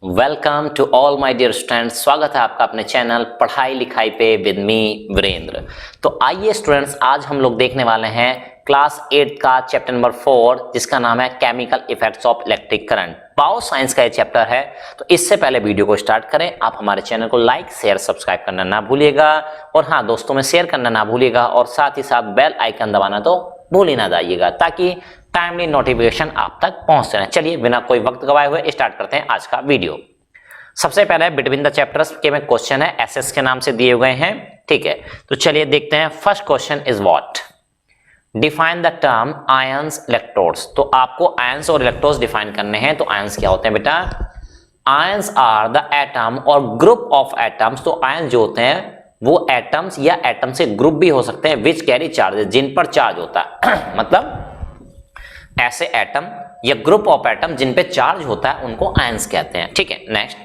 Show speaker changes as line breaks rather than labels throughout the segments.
Welcome to all my dear students. स्वागत है आपका अपने चैनल पढ़ाई लिखाई पे विद मी वीरेंद्र। तो आइए स्टूडेंट्स, आज हम लोग देखने वाले हैं क्लास 8 का चैप्टर नंबर 4 जिसका नाम है chemical effects of electric current. Power science का ये चैप्टर है। तो इससे पहले वीडियो को स्टार्ट करें, आप हमारे चैनल को लाइक शेयर सब्सक्राइब करना ना भूलिएगा और हाँ, दोस्तों में शेयर करना ना भूलिएगा और साथ ही साथ बेल आइकन दबाना तो भूल ही ना जाइएगा ताकि टाइमली नोटिफिकेशन आप तक पहुंच जाए। चलिए बिना कोई वक्त गवाए हुए स्टार्ट करते हैं आज का वीडियो। सबसे पहले बिटवीन द चैप्टर्स के में क्वेश्चन है, एसएस के नाम से दिए हुए हैं। ठीक है, तो चलिए देखते हैं। First question is what? Define the term ions electrodes. तो आपको आयंस और इलेक्ट्रोड्स डिफाइन करने हैं। तो आयंस क्या होते हैं बेटा? आयंस आर द एटम और ग्रुप ऑफ एटम्स। तो आयंस जो होते हैं वो एटम्स या एटम से ग्रुप भी हो सकते हैं विच कैरी चार्जेस, जिन पर चार्ज होता है मतलब ऐसे एटम या ग्रुप ऑफ एटम जिन पे चार्ज होता है उनको आयंस कहते हैं। ठीक है, नेक्स्ट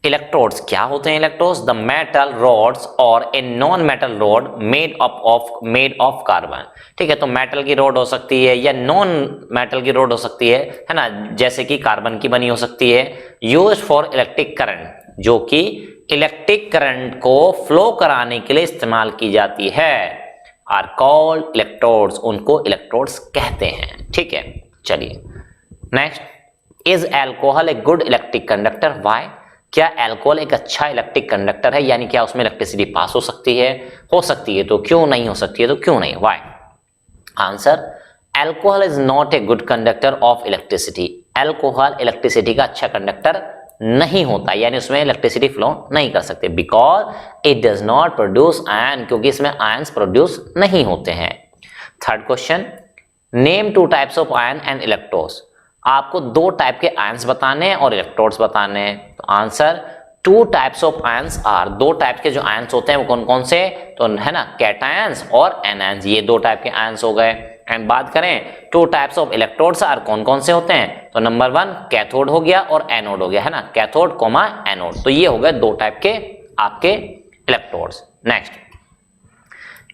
इलेक्ट्रोड्स क्या होते हैं? इलेक्ट्रोड्स द मेटल रॉड्स और a non metal rod made of carbon. ठीक है, तो मेटल की रॉड हो सकती है या नॉन मेटल की रॉड हो सकती है ना, जैसे कि कार्बन की बनी हो सकती है। यूज्ड फॉर इलेक्ट्रिक करंट, जो कि इलेक्ट्रिक करंट को फ्लो कराने के लिए इस्तेमाल की जाती है, आर कॉल्ड इलेक्ट्रोड्स। उनको इलेक्ट्रोड्स कहते हैं। ठीक है, चलिए next, is alcohol a good electric conductor? Why? क्या अल्कोहल एक अच्छा इलेक्ट्रिक कंडक्टर है? यानी क्या उसमें इलेक्ट्रिसिटी पास हो सकती है? हो सकती है, तो क्यों नहीं हो सकती है? तो क्यों नहीं? Why? Answer, alcohol is not a good conductor of electricity. Alcohol electricity का अच्छा कंडक्टर नहीं होता, यानी उसमें इलेक्ट्रिसिटी फ्लो नहीं कर सकते। Because it does not produce ion, क्योंकि इसमें आयंस प्रोड्यूस नहीं होते हैं। Third question, name to types of ion and electrodes. आपको दो टाइप के आयंस बताने हैं और इलेक्ट्रोड्स बताने हैं। तो answer, two types of ions are, दो टाइप के जो आयंस होते हैं वो कौन कौन से? तो है ना, कैटायंस और एनायंस, ये दो टाइप के आयंस हो गए। एंड बात करें two types of electrodes are, कौन कौन से होते हैं? तो नंबर 1 कैथोड हो गया और एनोड हो गया, है ना, कैथोड कोमा एनोड। तो ये हो गए दो टाइप के आपके electrodes. Next,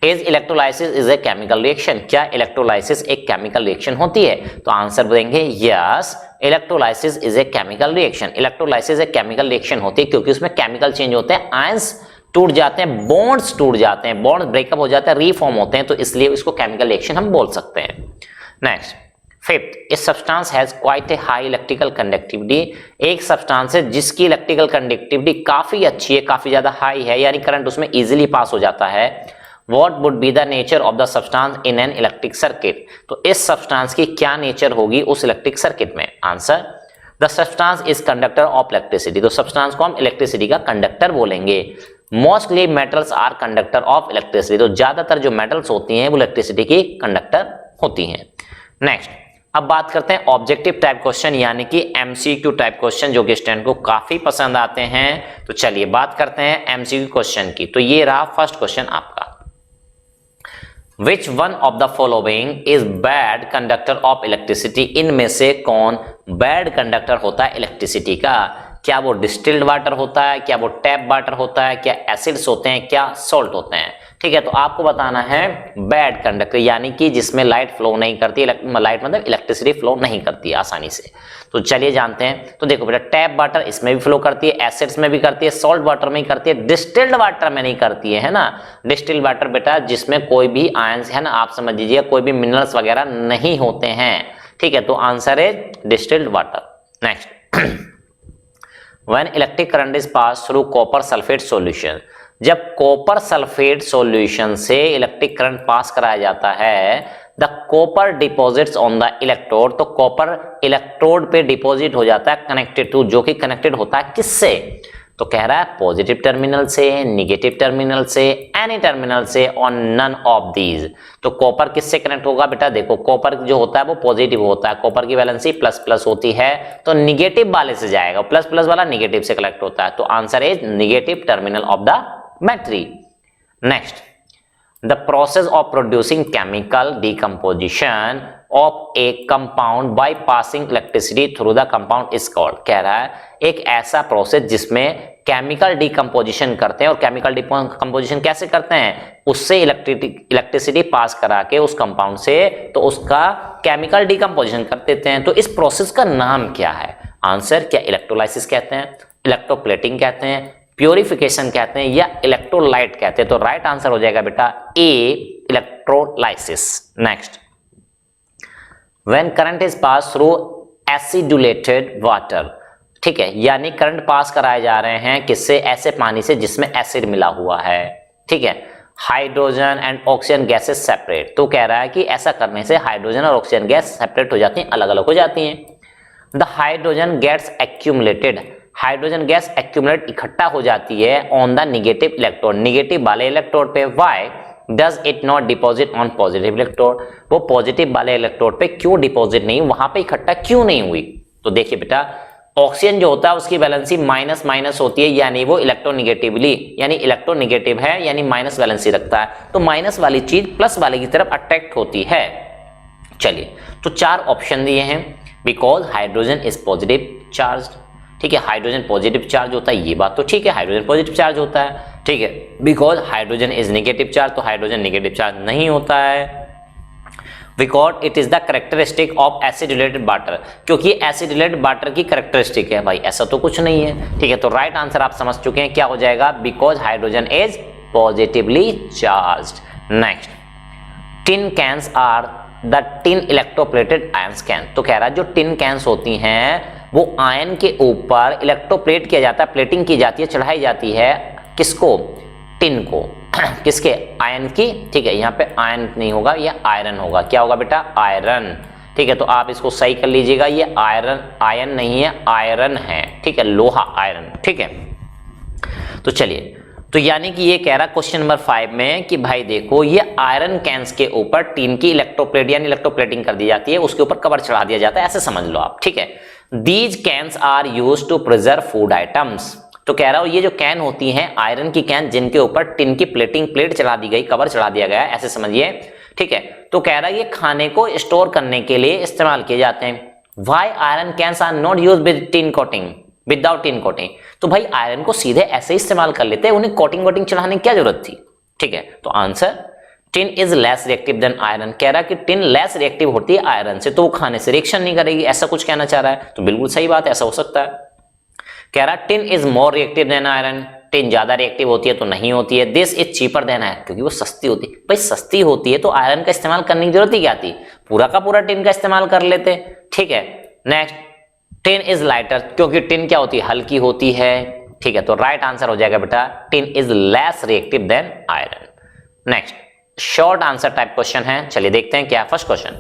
is electrolysis is a chemical reaction? क्या इलेक्ट्रोलाइसिस एक केमिकल रिएक्शन होती है? तो आंसर देंगे yes, electrolysis is a chemical reaction. Electrolysis एक केमिकल रिएक्शन होती है क्योंकि उसमें केमिकल चेंज होते हैं, आयंस टूट जाते हैं, बॉन्ड्स टूट जाते हैं, बॉन्ड्स ब्रेकअप हो जाते हैं, रीफॉर्म होते हैं, तो इसलिए इसको केमिकल रिएक्शन हम बोल सकते हैं। नेक्स्ट, फिफ्थ, इस substance has quite a high electrical conductivity. एक सब्सटेंस है जिसकी इलेक्ट्रिकल कंडक्टिविटी काफी अच्छी है, काफी ज्यादा हाई है, यानी करंट उसमें इजीली पास हो जाता है। What would be the nature of the substance in an electric circuit? तो इस सब्सटेंस की क्या नेचर होगी उस इलेक्ट्रिक सर्किट में? Answer, the substance is conductor of electricity. तो सब्सटेंस को हम इलेक्ट्रिसिटी का कंडक्टर बोलेंगे। Mostly metals are conductor of electricity. तो ज्यादातर जो मेटल्स होती हैं वो इलेक्ट्रिसिटी की कंडक्टर होती हैं। नेक्स्ट, अब बात करते हैं ऑब्जेक्टिव टाइप क्वेश्चन, यानी कि एमसीक्यू टाइप क्वेश्चन, जो कि स्टूडेंट को काफी पसंद आते हैं। तो चलिए बात करते हैं एमसीक्यू क्वेश्चन की। तो ये रहा फर्स्ट क्वेश्चन आपका, Which one of the following is bad conductor of electricity? इनमें से कौन बैड कंडक्टर होता है इलेक्ट्रिसिटी का? क्या वो डिस्टिल्ड वाटर होता है, क्या वो टैप वाटर होता है, क्या एसिड्स होते हैं, क्या सॉल्ट होते हैं? ठीक है, तो आपको बताना है बैड कंडक्टर, यानी कि जिसमें लाइट फ्लो नहीं करती, लाइट मतलब इलेक्ट्रिसिटी फ्लो नहीं करती है आसानी से। तो चलिए जानते हैं। तो देखो बेटा, टैप वाटर इसमें भी फ्लो करती है, एसिड्स में भी करती है, सॉल्ट वाटर में ही करती है, डिस्टिल्ड वाटर में नहीं करती है ना। डिस्टिल्ड वाटर बेटा जिसमें कोई भी आयंस, है ना, आप समझ लीजिए कोई भी मिनरल्स वगैरह नहीं होते हैं। ठीक है, तो आंसर है distilled water. Next, When electric current is passed through copper sulfate solution, जब कॉपर सल्फेट सॉल्यूशन से इलेक्ट्रिक करंट पास कराया जाता है, the copper deposits on the electrode, तो कॉपर इलेक्ट्रोड पे डिपॉजिट हो जाता है कनेक्टेड टू, जो कि कनेक्टेड होता है किससे? तो कह रहा है पॉजिटिव टर्मिनल से, निगेटिव टर्मिनल से, एनी टर्मिनल से, और नन ऑफ दीज। तो कॉपर किससे कनेक्ट होगा बेटा? देखो कॉपर जो होता है वो पॉजिटिव होता है, कॉपर की वैलेंसी प्लस प्लस होती है, तो निगेटिव वाले से जाएगा, प्लस प्लस वाला निगेटिव से कनेक्ट होता है। तो answer is negative terminal of the battery. Next, the process of producing chemical decomposition of A compound by passing electricity through the compound is called. कह रहा है एक ऐसा प्रोसेस जिसमें केमिकल डिकम्पोजिशन करते हैं, और केमिकल डिकम्पोजिशन कैसे करते हैं? उससे इलेक्ट्रिसिटी पास करा के उस कंपाउंड से, तो उसका केमिकल डिकम्पोजिशन कर देते हैं। तो इस प्रोसेस का नाम क्या है? आंसर क्या इलेक्ट्रोलाइसिस कहते हैं, इलेक्ट्रोप्लेटिंग कहते हैं, प्योरिफिकेशन कहते हैं या इलेक्ट्रोलाइट कहते हैं? तो राइट आंसर हो जाएगा बेटा A, electrolysis. Next, when current is pass through acidulated water, ठीक है, यानी करंट पास कराए जा रहे हैं किससे? ऐसे पानी से जिसमें एसिड मिला हुआ है, ठीक है। Hydrogen and oxygen gases separate, तो कह रहा है कि ऐसा करने से हाइड्रोजन और ऑक्सीजन गैस सेपरेट हो जाती हैं, अलग अलग हो जाती हैं। The hydrogen gets accumulated, hydrogen gas accumulate इकट्ठा हो जाती है on the negative electrode, negative वाले इलेक्ट्रोड पे। Why does it not deposit on positive electrode, वो पॉजिटिव वाले इलेक्ट्रोड पे क्यों डिपॉजिट नहीं, वहां पे इकट्ठा क्यों नहीं हुई? तो देखिए बेटा, ऑक्सीजन जो होता है उसकी वैलेंसी माइनस माइनस होती है, यानी वो इलेक्ट्रोनिगेटिवली, यानी इलेक्ट्रोनिगेटिव है यानी माइनस वैलेंसी रखता है, तो माइनस वाली चीज प्लस वाले की तरफ अट्रैक्ट होती है। चलिए, तो 4 ऑप्शन दिए हैं। Because hydrogen is positive charge, ठीक है, हाइड्रोजन पॉजिटिव चार्ज होता है, ये बात तो ठीक है, हाइड्रोजन पॉजिटिव चार्ज होता है, ठीक है। Because hydrogen is negative charge, तो हाइड्रोजन नेगेटिव चार्ज नहीं होता है। Because it is the characteristic of acidulated water, क्योंकि एसिडुलेटेड वाटर की कैरेक्टरिस्टिक है। भाई ऐसा तो कुछ नहीं है, ठीक है, तो राइट आंसर आप समझ चुके हैं, क्या हो जाएगा? Because hydrogen is positively charged. Next, tin cans are the tin electroplated ions can, तो कह रहा है जो टिन कैंस होती हैं वो आयन के ऊपर इलेक्ट्रोप्लेट किया जाता है, प्लेटिंग की जाती है, चढ़ाई जाती है, किसको? टिन को। किसके? आयन की, ठीक है, यहाँ पे आयन नहीं होगा, ये आयरन होगा। क्या होगा बेटा? आयरन, ठीक है, तो आप इसको सही कर लीजिएगा, ये आयरन, आयन नहीं है, आयरन है, ठीक है, लोहा, आयरन, ठीक है। तो चलिए, तो यानी कि ये कह रहा क्वेश्चन नंबर 5 में कि भाई देखो, ये आयरन कैंस के ऊपर टिन की इलेक्ट्रोप्लेट यानी इलेक्ट्रोप्लेटिंग कर दी जाती है, उसके ऊपर कवर चढ़ा दिया जाता है, ऐसे समझ लो आप, ठीक है। These cans are used to preserve food items, तो कह रहा हूं ये जो कैन होती हैं, आयरन की कैन, जिनके ऊपर टिन की प्लेट चढ़ा दी गई, कवर चढ़ा दिया गया है, ऐसे समझिए, ठीक है। तो कह रहा है ये खाने को स्टोर करने के लिए इस्तेमाल किए जाते हैं। Why iron cans are not used with tin coating, without tin coating, तो भाई आयरन को सीधे ऐसे ही इस्तेमाल कर लेते हैं, उन्हें कोटिंग वोटिंग चढ़ाने की क्या जरूरत थी, ठीक है। तो answer tin is less reactive than iron, कह रहा है कि टिन लेस रिएक्टिव होती है आयरन से, तो वो खाने से रिएक्शन नहीं करेगी, ऐसा कुछ कहना चाह रहा है। तो बिल्कुल सही बात है, ऐसा हो सकता है। कह रहा tin is more reactive than iron, tin ज्यादा रिएक्टिव होती है तो नहीं होती है। This is cheaper than iron, क्योंकि वो सस्ती होती है। भाई सस्ती होती है तो आयरन का इस्तेमाल करने की जरूरत ही क्या थी, पूरा का पूरा टिन का इस्तेमाल कर लेते, ठीक है। नेक्स्ट, टिन इज लाइटर, क्योंकि टिन क्या होती है, हल्की होती है, ठीक है। तो राइट आंसर हो जाएगा बेटा tin is less reactive than iron. Next, short answer type question है, चलिए देखते हैं क्या है। First question,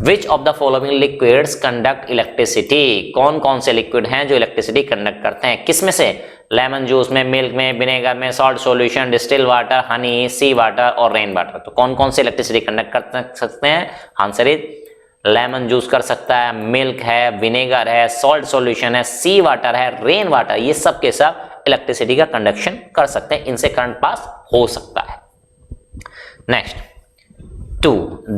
which of the following liquids conduct electricity, कौन कौन से लिक्विड हैं जो इलेक्ट्रिसिटी कंडक्ट करते हैं, किसमें से? लेमन जूस में, मिल्क में, विनेगर में, salt solution, distil water, honey, sea water और रेन वाटर। तो कौन कौन से इलेक्ट्रिसिटी कंडक्ट कर सकते हैं? आंसर इज लेमन जूस कर सकता है, मिल्क है, विनेगर है, सॉल्ट सॉल्यूशन है, सी वाटर है, रेन वाटर, ये सब के सब इलेक्ट्रिसिटी का कंडक्शन कर सकते हैं, इनसे करंट पास हो सकता है। Next, 2,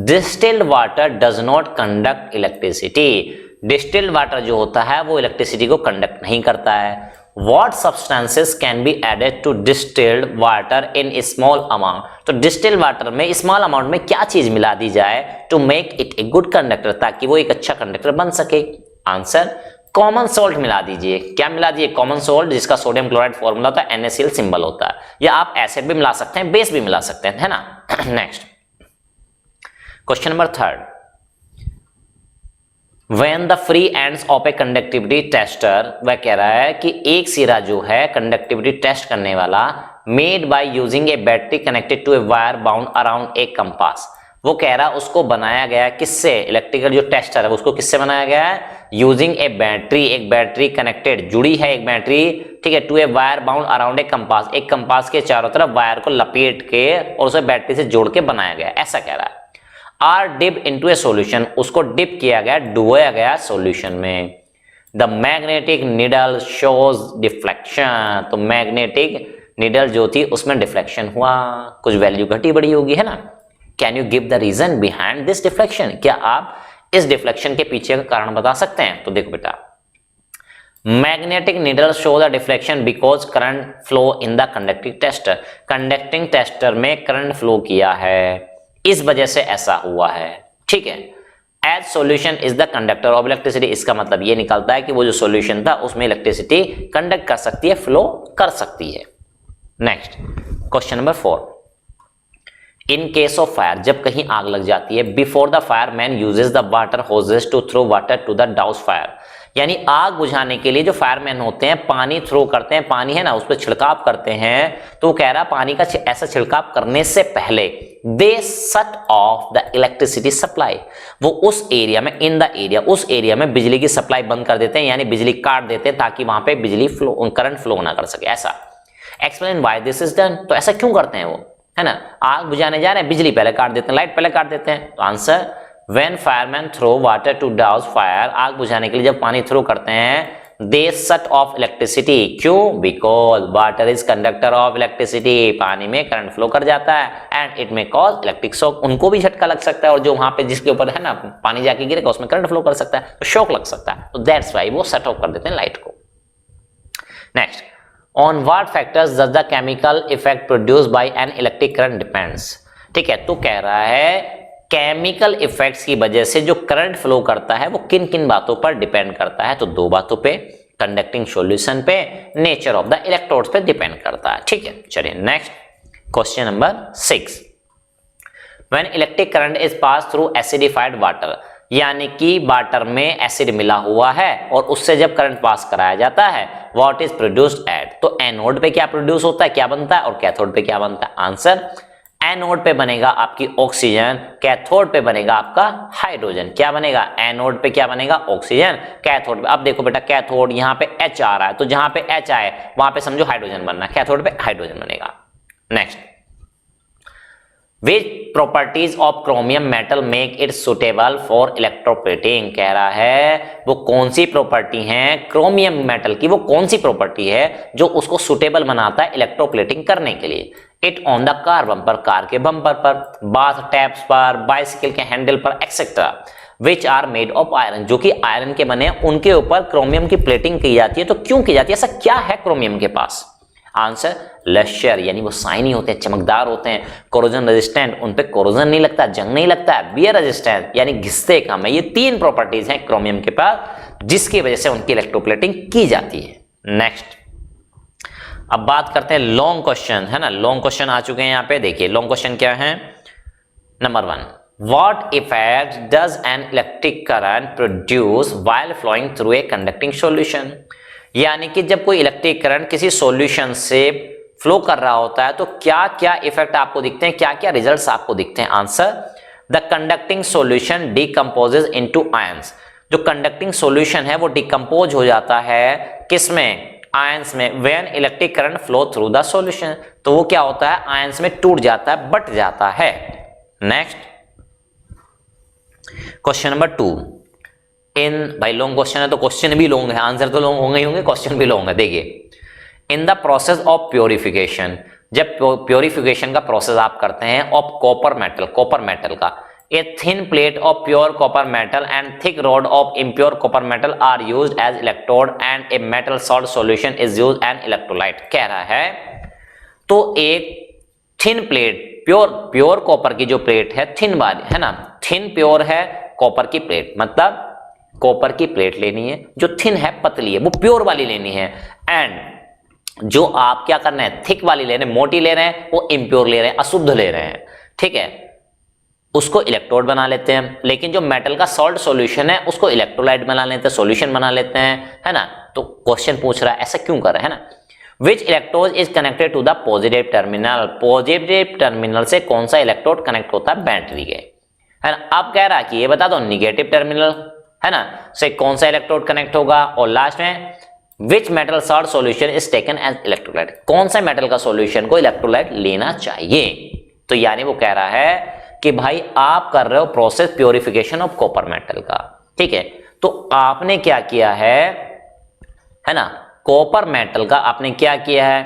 distilled water does not conduct electricity, distilled water जो होता है वो इलेक्ट्रिसिटी को कंडक्ट नहीं करता है। What substances can be added to distilled water in a small amount, तो डिस्टिल्ड वाटर में स्मॉल अमाउंट में क्या चीज मिला दी जाए to make it a good conductor, ताकि वो एक अच्छा कंडक्टर बन सके? आंसर, कॉमन सोल्ट मिला दीजिए। क्या मिला दीजिए? कॉमन सोल्ट, जिसका सोडियम क्लोराइड फॉर्मूला होता है, NaCl सिंबल होता है, या आप एसिड भी मिला सकते हैं, बेस भी मिला सकते हैं, है ना। Next, question number 3, When the free ends of a conductivity tester, वह कह रहा है कि एक सिरा जो है कंडक्टिविटी टेस्ट करने वाला, made by using a battery connected to a wire bound around a compass, वो कह रहा है उसको बनाया गया है किससे? इलेक्ट्रिकल जो टेस्टर है उसको किससे बनाया गया है? यूजिंग ए बैटरी, एक बैटरी कनेक्टेड, जुड़ी है एक बैटरी, ठीक है, to a wire bound around a compass, एक कंपास के चारों तरफ वायर को लपेट के और उसे बैटरी से जोड़ के बनाया गया, ऐसा कह रहा है। Are dip into a solution, उसको डिप किया गया, डुबोया गया सॉल्यूशन में। The magnetic needle shows deflection, तो मैग्नेटिक निडल जो थी उसमें डिफ्लेक्शन हुआ, कुछ वैल्यू घटी बढ़ी होगी, है ना। Can you give the reason behind this deflection, क्या आप इस डिफ्लेक्शन के पीछे का कारण बता सकते हैं? तो देखो बेटा, magnetic needle show the deflection because current flow in the conducting tester, conducting tester में करंट फ्लो किया है, इस वजह से ऐसा हुआ है, ठीक है। As solution is the conductor of electricity, इसका मतलब ये निकलता है कि वो जो सॉल्यूशन था उसमें इलेक्ट्रिसिटी कंडक्ट कर सकती है, फ्लो कर सकती है। Next question number 4, in case of fire, जब कहीं आग लग जाती है, before the fireman uses the water hoses to throw water to the douse fire, यानी आग बुझाने के लिए जो फायरमैन होते हैं पानी थ्रो करते हैं, पानी है ना उस पर छिड़काव करते हैं, तो वो कह रहा पानी का ऐसा छिड़काव करने से पहले they shut off the electricity supply, वो उस एरिया में, इन द एरिया, उस एरिया में बिजली की सप्लाई बंद कर देते हैं, यानी बिजली काट देते हैं ताकि वहां पे बिजली फ्लो, करंट फ्लो ना कर सके। ऐसा explain why this is done, तो ऐसा क्यों करते हैं वो, है ना, आग बुझाने जा रहे हैं बिजली पहले काट देते हैं, लाइट पहले काट देते हैं। तो answer When firemen throw water to douse fire, आग बुझाने के लिए जब पानी थ्रो करते हैं, they shut off electricity, क्यों? Because water is conductor of electricity, पानी में करंट फ्लो कर जाता है, and it may cause electric shock, उनको भी झटका लग सकता है, और जो वहां पे जिसके ऊपर है ना पानी जाके गिरेगा उसमें करंट फ्लो कर सकता है, तो शॉक लग सकता है, तो that's why वो shut off कर देते हैं लाइट को। Next, on what factors does the chemical effect produced by an electric current depends, ठीक है, तो कह रहा है केमिकल इफेक्ट्स की वजह से जो करंट फ्लो करता है वो किन किन बातों पर डिपेंड करता है, तो दो बातों पे, कंडक्टिंग सॉल्यूशन पे, नेचर ऑफ द इलेक्ट्रोड्स पे डिपेंड करता है। ठीक है, चलिए next question number 6, when electric current is pass through acidified water, यानी कि वाटर में एसिड मिला हुआ है और उससे जब करंट पास कराया जाता है, व्हाट इज प्रोड्यूस्ड एट, तो एनोड पे क्या प्रोड्यूस होता है, क्या बनता है, और कैथोड पे क्या बनता है। आंसर एनोड पे बनेगा आपकी ऑक्सीजन, कैथोड पे बनेगा आपका हाइड्रोजन। क्या बनेगा, एनोड पे क्या बनेगा, ऑक्सीजन, कैथोड पे, अब देखो बेटा कैथोड यहाँ पे H आ रहा है, तो जहां पे H आए वहां पे समझो हाइड्रोजन बनना है, कैथोड पे हाइड्रोजन बनेगा। Next, which properties of chromium metal make it suitable for electroplating, कह रहा है वो कौन सी प्रॉपर्टी है क्रोमियम मेटल की, वो कौन सी प्रॉपर्टी है जो उसको सुटेबल बनाता है इलेक्ट्रोप्लेटिंग करने के लिए। It on the car bumper, car के बम्पर पर, बाथ टैप्स पर, बाइसिकल के हैंडल पर, etcetera, which are made of iron, जो कि आयरन के बने हैं, उनके ऊपर क्रोमियम की प्लेटिंग की जाती है। तो क्यों की जाती है, ऐसा क्या है क्रोमियम के पास। आंसर लश्यर, यानी वो शाइनी होते हैं, चमकदार होते हैं, कोरोजन रेजिस्टेंट, उन पे कोरोजन नहीं लगता, जंग नहीं लगता है, बियर रेजिस्टेंट यानी घिसते कम है। ये तीन प्रॉपर्टीज हैं क्रोमियम के पास जिसकी वजह से उनकी इलेक्ट्रोप्लेटिंग की जाती है। नेक्स्ट, अब बात करते हैं लॉन्ग क्वेश्चन, है ना, लॉन्ग क्वेश्चन आ चुके हैं यहाँ पे, देखिए लॉन्ग क्वेश्चन क्या है। Number 1, what effect does an electric current produce while flowing through a conducting solution, यानी कि जब कोई इलेक्ट्रिक करंट किसी सॉल्यूशन से फ्लो कर रहा होता है तो क्या क्या इफेक्ट आपको दिखते हैं, क्या क्या रिजल्ट्स आपको दिखते हैं। Answer, the conducting solution decomposes into ions, जो कंडक्टिंग सॉल्यूशन है वो डिकम्पोज हो जाता है किसमें, आयंस में। When electric current flow through the solution, तो वो क्या होता है, आयंस में टूट जाता है, बट जाता है। नेक्स्ट क्वेश्चन नंबर 2, इन भाई लॉन्ग क्वेश्चन है तो क्वेश्चन भी लॉन्ग है, आंसर तो लॉन्ग होंगे ही होंगे, क्वेश्चन भी लॉन्ग है। देखिए, in the process of purification, जब प्योरिफिकेशन का प्रोसेस आप करते हैं of copper metal, copper metal का, a thin plate of pure copper metal and thick rod of impure copper metal are used as electrode and a metal salt solution is used as electrolyte, कह रहा है तो एक thin plate, pure copper की जो plate है, thin वाली है ना, थिन प्योर है कॉपर की प्लेट, मतलब कॉपर की प्लेट लेनी है जो थिन है, पतली है, वो प्योर वाली लेनी है, एंड जो आप क्या करना है, थिक वाली ले रहे हैं, मोटी ले रहे हैं, वो इम्प्योर ले रहे हैं, अशुद्ध ले रहे हैं, ठीक है, उसको इलेक्ट्रोड बना लेते हैं। लेकिन जो मेटल का सॉल्ट सॉल्यूशन है उसको इलेक्ट्रोलाइट बना लेते हैं, सॉल्यूशन बना लेते हैं, है ना। तो क्वेश्चन पूछ रहा है ऐसा क्यों कर रहा है ना। Which electrode is connected to the positive terminal, positive terminal से कौन सा इलेक्ट्रोड कनेक्ट होता है, बैटरी के, है ना। अब कह रहा है कि ये बता दो निगेटिव टर्मिनल, है ना, से कौन सा इलेक्ट्रोड कनेक्ट होगा, और लास्ट में which metal salt solution is taken as electrolyte, कौन सा मेटल का सॉल्यूशन को इलेक्ट्रोलाइट लेना चाहिए। तो यानी वो कह रहा है कि भाई आप कर रहे हो process purification of copper metal का, ठीक है, तो आपने क्या किया है ना, कॉपर मेटल का आपने क्या किया है,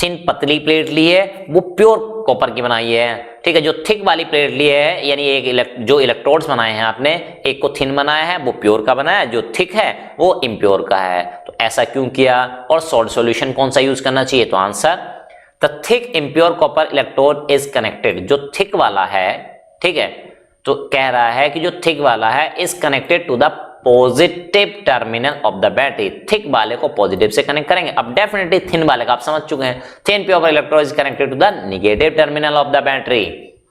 थिन पतली प्लेट ली है, वो प्योर कॉपर की बनाई है, ठीक है। जो थिक वाली प्लेट ली है, यानी एक जो इलेक्ट्रोड्स बनाए हैं आपने, एक को थिन बनाया है वो प्योर का बनाया है, जो थिक है वो इम्प्योर का है। तो ऐसा क्यों किया, और सॉल्ट सॉल्यूशन कौन सा यूज करना चाहिए, तो answer the thick impure copper electrode is connected, जो थिक वाला है, ठीक है, तो कह रहा है कि जो थिक वाला है is connected to the positive terminal of the battery, thick वाले को पॉजिटिव से कनेक्ट करेंगे। अब डेफिनेटली थिन वाले का आप समझ चुके हैं, thin pair of electrode is connected to the negative terminal of the battery,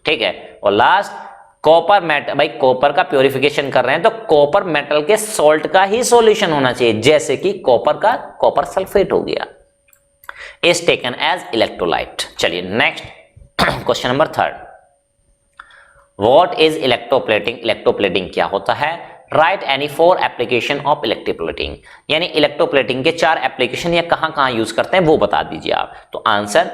ठीक है। और लास्ट कॉपर मेटल, भाई कॉपर का प्योरिफिकेशन कर रहे हैं तो कॉपर मेटल के सॉल्ट का ही सॉल्यूशन होना चाहिए, जैसे कि कॉपर सल्फेट हो गया, इज टेकन एज इलेक्ट्रोलाइट। चलिए next question number 3, what is electroplating, electroplating क्या होता है। Right any 4 application of electroplating, यानी इलेक्ट्रोप्लेटिंग के 4 एप्लीकेशन या कहां यूज करते हैं वो बता दीजिए आप। तो आंसर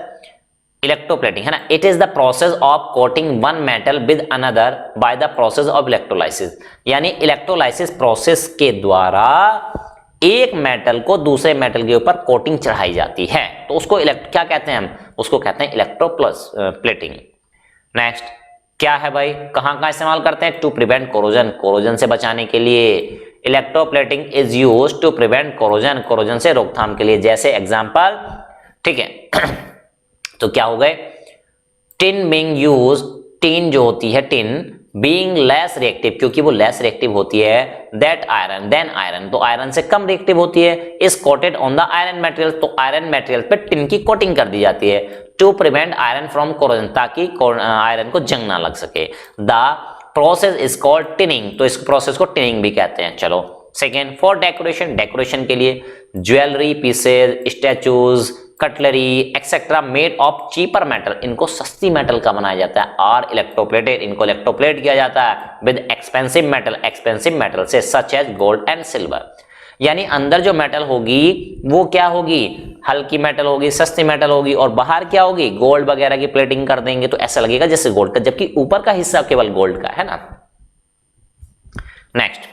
इलेक्ट्रोप्लेटिंग है ना, it is the process of coating one metal with another by the process of electrolysis, यानी इलेक्ट्रोलाइसिस प्रोसेस के द्वारा एक मेटल को दूसरे मेटल के ऊपर कोटिंग चढ़ाई जाती है, तो उसको क्या कहते हैं हम, उसको कहते हैं इलेक्ट्रोप्लेटिंग। नेक्स्ट क्या है भाई, कहां इस्तेमाल करते हैं, टू प्रिवेंट कोरोजन, कोरोजन से बचाने के लिए। Electroplating is used to prevent corrosion, corrosion से रोकथाम के लिए, जैसे एग्जांपल, ठीक है। तो क्या हो गए, टिन बीइंग यूज, टिन जो होती है टिन बीइंग लेस रिएक्टिव, क्योंकि वो लेस रिएक्टिव होती है, दैट आयरन, देन आयरन, तो आयरन से कम रिएक्टिव होती है, is coated on the iron material, तो आयरन मटेरियल पे टिन की कोटिंग कर दी जाती है, to prevent iron from corrosion, ताकि आयरन को जंग ना लग सके। The process is called tinning, तो इस प्रोसेस को टिनिंग भी कहते हैं। चलो सेकेंड, फॉर डेकोरेशन, डेकोरेशन के लिए jewellery pieces, statues, cutlery etcetera made of cheaper metal, इनको सस्ती मेटल का बनाया जाता है, आर इलेक्ट्रोप्लेटेड, इनको इलेक्ट्रोप्लेट किया जाता है with expensive metal, expensive metal से, such as gold and silver, यानी अंदर जो मेटल होगी वो क्या होगी, हल्की मेटल होगी, सस्ती मेटल होगी, और बाहर क्या होगी, गोल्ड वगैरह की प्लेटिंग कर देंगे तो ऐसा लगेगा जैसे गोल्ड का, जबकि ऊपर का हिस्सा केवल गोल्ड का है ना। Next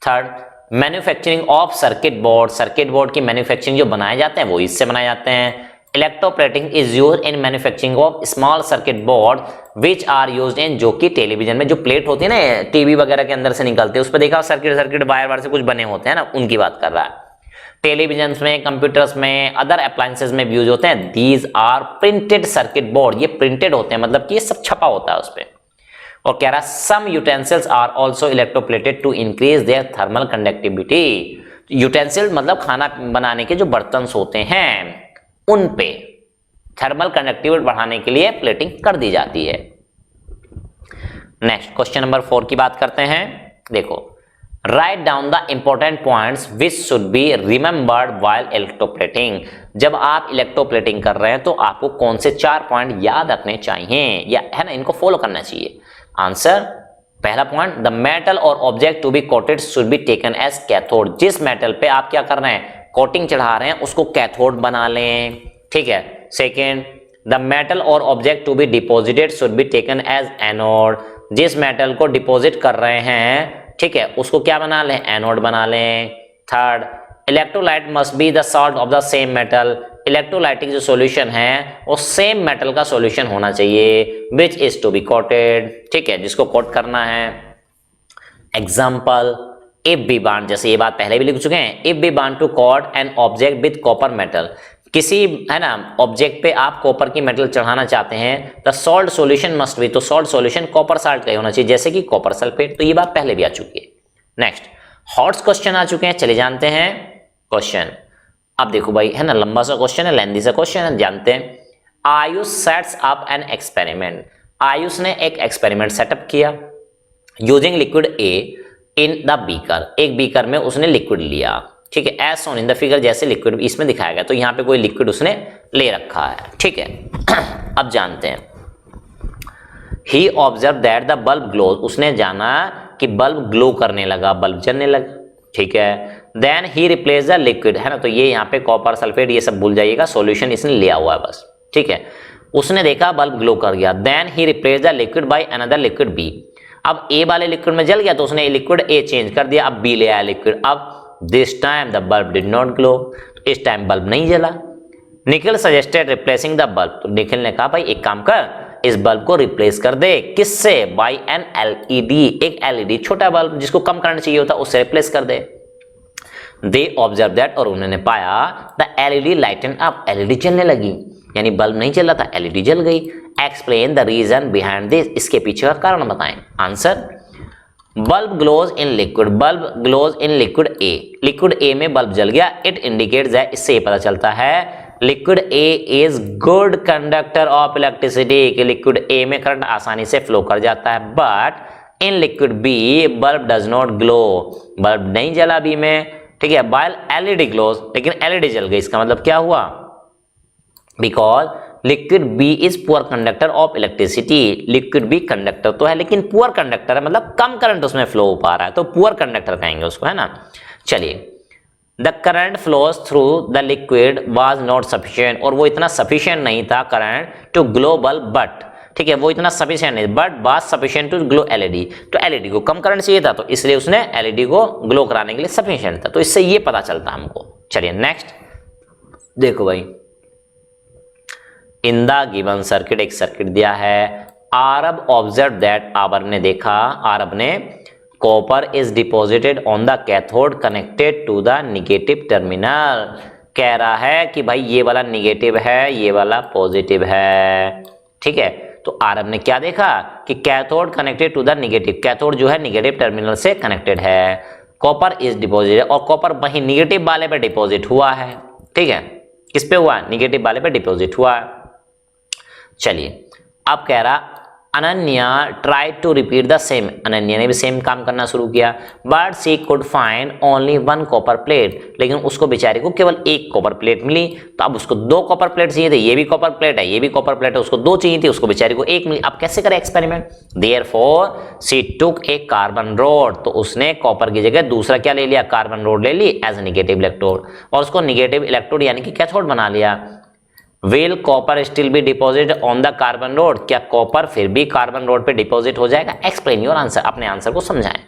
third, manufacturing of circuit board, circuit board की मैन्युफैक्चरिंग जो बनाए जाते हैं वो इससे बनाए जाते हैं। Electroplating is used in manufacturing of small circuit board which are used in, जो कि टेलीविजन में जो प्लेट होती है ना टीवी वगैरह के अंदर से निकलते हैं, उस पर देखा सर्किट वायर से कुछ बने होते हैं ना, उनकी बात कर रहा है। टेलीविजन में, कंप्यूटर्स में, अदर अप्लायंसेज में यूज होते हैं। These are printed circuit board, ये प्रिंटेड होते हैं, मतलब कि ये सब छपा होता है उस पर। और कह रहा है some utensils are also electroplated to increase their thermal conductivity, utensil मतलब खाना बनाने के जो बर्तन होते हैं उन पे थर्मल कंडक्टिविटी बढ़ाने के लिए प्लेटिंग कर दी जाती है। नेक्स्ट क्वेश्चन नंबर 4 की बात करते हैं। देखो, write down the important points which should be remembered while electroplating, जब आप इलेक्ट्रोप्लेटिंग कर रहे हैं तो आपको कौन से 4 पॉइंट याद रखने चाहिए, या है ना, इनको फॉलो करना चाहिए। आंसर, पहला point, the metal or object to be coated should be taken as cathode, जिस मेटल पे आप क्या कर रहे हैं, कोटिंग चढ़ा रहे हैं, उसको कैथोड बना लें, ठीक है। Second, the metal or object to be deposited should be taken as anode, जिस मेटल को डिपोजिट कर रहे हैं, ठीक है, उसको क्या बना लें, एनोड बना लें। Third, electrolyte must be the salt of the same metal, electrolytic जो सॉल्यूशन है वो सेम मेटल का सॉल्यूशन होना चाहिए, which is to be coated, ठीक है, जिसको कोट करना है। एग्जाम्पल, इफ बी बांड, जैसे ये बात पहले भी लिख चुके हैं, if be bond to coat an object with copper metal, किसी है ना ऑब्जेक्ट पे आप कॉपर की मेटल चढ़ाना चाहते हैं, the salt solution must be, तो सॉल्ट सॉल्यूशन कॉपर साल्ट का होना चाहिए, जैसे कि कॉपर सल्फेट, तो ये बात पहले भी आ चुकी है। नेक्स्ट हॉट्स क्वेश्चन आ चुके हैं, चले जानते हैं क्वेश्चन। अब देखो भाई, है ना, लंबा सा क्वेश्चन है, लेंदी सा क्वेश्चन है, जानते हैं। Ayush sets up an experiment, Ayush ने एक एक्सपेरिमेंट सेटअप किया using liquid A in the beaker, एक बीकर में उसने लिक्विड लिया, ठीक है, as shown in the figure, जैसे लिक्विड इसमें दिखाया गया, तो यहाँ पे कोई लिक्विड उसने ले रखा है, ठीक है। अब जानते हैं, he observe that the bulb glow, उसने जाना कि बल्ब ग्लो करने लगा, बल्ब जलने लगा, ठीक है। Then he replace the liquid, है ना, तो ये यहाँ पे कॉपर सल्फेट ये सब भूल जाइएगा, सॉल्यूशन इसने लिया हुआ है बस, ठीक है। उसने देखा बल्ब ग्लो कर गया, then he replace the liquid by another liquid B, अब ए वाले लिक्विड में जल गया तो उसने लिक्विड ए चेंज कर दिया, अब बी ले आया लिक्विड, अब this time the bulb did not glow, इस टाइम बल्ब नहीं जला। Nikhil suggested replacing the bulb, तो निखिल ने कहा भाई एक काम कर, इस बल्ब को रिप्लेस कर दे, किससे, बाय एन एलईडी, एक एलईडी छोटा बल्ब जिसको कम करंट चाहिए होता उससे रिप्लेस कर दे। दे ऑब्जर्व दैट, और उन्होंने पाया the LED lighten up, LED जलने लगी, यानी बल्ब नहीं जल रहा था, एलईडी जल गई। Explain the reason behind this, इसके पीछे का कारण बताएं। Answer, bulb glows in liquid, bulb glows in liquid A, liquid A में बल्ब जल गया, इट इंडिकेट्स दैट, इससे ये पता चलता है liquid A is good conductor of electricity, कि लिक्विड ए में करंट आसानी से फ्लो कर जाता है, but in liquid B bulb does not glow, bulb नहीं जला बी में, ठीक है, बाइल एलईडी ग्लोज, लेकिन एलईडी जल गई, इसका मतलब क्या हुआ, because liquid B is poor conductor of electricity, liquid B conductor तो है लेकिन पुअर कंडक्टर है, मतलब कम करंट उसमें फ्लो हो पा रहा है, तो पुअर कंडक्टर कहेंगे उसको, है ना। चलिए, the current flows through the liquid was not sufficient, और वो इतना सफिशिएंट नहीं था current to glow bulb, but, ठीक है, वो इतना सफिशिएंट नहीं, but was sufficient to glow LED, तो एलईडी को कम करंट चाहिए था, तो इसलिए उसने एलईडी को ग्लो कराने के लिए सफिशिएंट था, तो इससे ये पता चलता हमको। चलिए नेक्स्ट देखो भाई, इन द गिवन सर्किट, एक सर्किट दिया है, आरब ऑब्जर्व दैट, आरब ने देखा, आरब ने, copper is deposited on the cathode connected to the negative terminal, कह रहा है कि भाई ये वाला निगेटिव है, ये वाला पॉजिटिव है, ठीक है, तो आरब ने क्या देखा कि cathode connected to the negative, cathode जो है निगेटिव टर्मिनल से कनेक्टेड है, कॉपर इज डिपॉजिटेड, और कॉपर वही निगेटिव वाले पे डिपॉजिट हुआ है, ठीक है, किस पे हुआ, निगेटिव वाले पे डिपॉजिट हुआ है। चलिए, अब कह रहा Ananya try to repeat the same, Ananya ने भी सेम काम करना शुरू किया, but she could find only one copper plate, लेकिन उसको बेचारे को केवल एक कॉपर प्लेट मिली, तो अब उसको दो कॉपर प्लेट चाहिए थे, ये भी कॉपर प्लेट है, ये भी कॉपर प्लेट है, उसको दो चाहिए थी, उसको बेचारे को एक मिली, अब कैसे करे एक्सपेरिमेंट, देयरफॉर सी टुक ए कार्बन रोड, तो उसने कॉपर की जगह दूसरा क्या ले लिया, कार्बन रोड ले ली एज निगेटिव इलेक्ट्रोड, और उसको निगेटिव इलेक्ट्रोड यानी कि कैथोड बना लिया। Will copper still be deposit on the carbon rod, क्या कॉपर फिर भी कार्बन रोड पे डिपॉजिट हो जाएगा, एक्सप्लेन योर आंसर, अपने आंसर को समझाएं।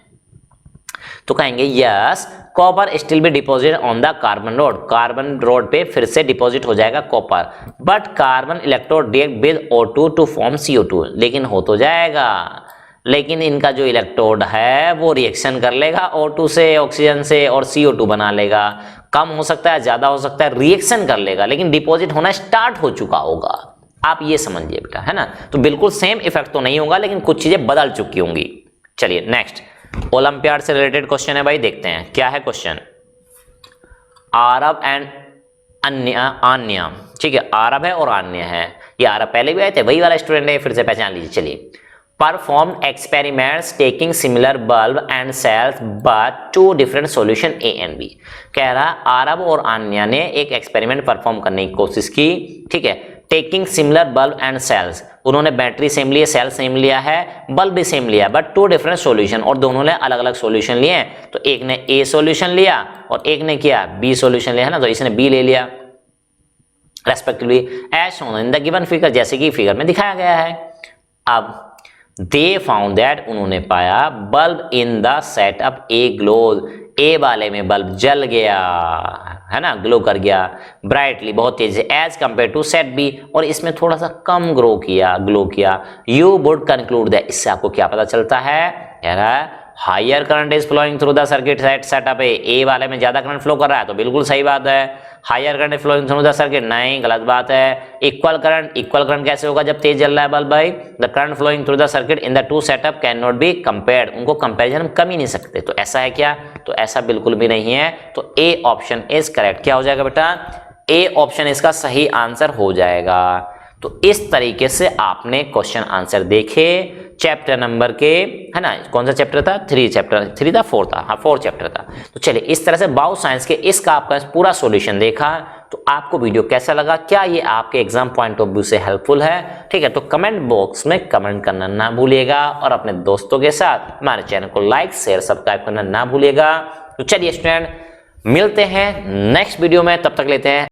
तो कहेंगे yes copper still be deposit on the carbon rod पे फिर से डिपॉजिट हो जाएगा copper, but carbon electrode react with O2 to form CO2, लेकिन हो तो जाएगा, लेकिन इनका जो इलेक्ट्रोड है वो रिएक्शन कर लेगा O2 से, ऑक्सीजन से, और CO2 बना लेगा, कम हो सकता है, ज्यादा हो सकता है, रिएक्शन कर लेगा, लेकिन डिपॉजिट होना स्टार्ट हो चुका होगा, आप ये समझिए बेटा, है ना। तो बिल्कुल सेम इफेक्ट तो नहीं होगा, लेकिन कुछ चीजें बदल चुकी होंगी। चलिए नेक्स्ट, ओलंपियाड से रिलेटेड क्वेश्चन है भाई, देखते हैं क्या है क्वेश्चन। आरब एंड आन्या, ठीक है, आरब है और आन्या है, ये आरब पहले भी आए थे, वही वाला स्टूडेंट है, फिर से पहचान लीजिए। चलिए, performed experiments taking similar bulb and cells but two different solution A and B, कह रहा आरब और आन्या ने एक एक्सपेरिमेंट परफॉर्म करने की कोशिश की, ठीक है, taking similar bulb and cells, उन्होंने बैटरी सेम लिया, सेल सेम लिया है, बल्ब भी सेम लिया, बट टू डिफरेंट सॉल्यूशन, और दोनों ने अलग अलग सॉल्यूशन लिए, तो एक ने ए सॉल्यूशन लिया और एक ने किया बी सॉल्यूशन लिया, है ना, तो इसने बी ले लिया respectively as shown in the given figure, जैसे कि फिगर में दिखाया गया है। अब दे फाउंड दैट, उन्होंने पाया, bulb in the setup A glows, A वाले में बल्ब जल गया, है ना, ग्लो कर गया ब्राइटली, बहुत तेज से, as compare to set B, और इसमें थोड़ा सा कम ग्लो किया। यू वुड कंक्लूड दैट, इससे आपको क्या पता चलता है, यार higher current is flowing through the circuit setup है, ए वाले में ज्यादा करंट फ्लो कर रहा है, तो बिल्कुल सही बात है। Higher current flowing through the circuit, नहीं, गलत बात है। इक्वल करंट कैसे होगा जब तेज जल रहा है बल्ब भाई, the current flowing through the circuit in the two setup can not be compared, उनको कंपैरिजन हम कर ही नहीं सकते, तो ऐसा है क्या, तो ऐसा बिल्कुल भी नहीं है, तो ए ऑप्शन इज करेक्ट, क्या हो जाएगा बेटा, ए ऑप्शन इसका सही आंसर हो जाएगा। तो इस तरीके से आपने क्वेश्चन आंसर देखे चैप्टर नंबर के, है ना, कौन सा चैप्टर था, 3 था, 4 था, हाँ 4 चैप्टर था। तो चलिए, इस तरह से बायो साइंस के इसका आपका पूरा सॉल्यूशन देखा, तो आपको वीडियो कैसा लगा, क्या ये आपके एग्जाम पॉइंट ऑफ व्यू से हेल्पफुल है, ठीक है, तो कमेंट बॉक्स में कमेंट करना ना भूलिएगा, और अपने दोस्तों के साथ हमारे चैनल को लाइक शेयर सब्सक्राइब करना ना भूलिएगा। तो चलिए स्टूडेंट, मिलते हैं नेक्स्ट वीडियो में, तब तक लेते हैं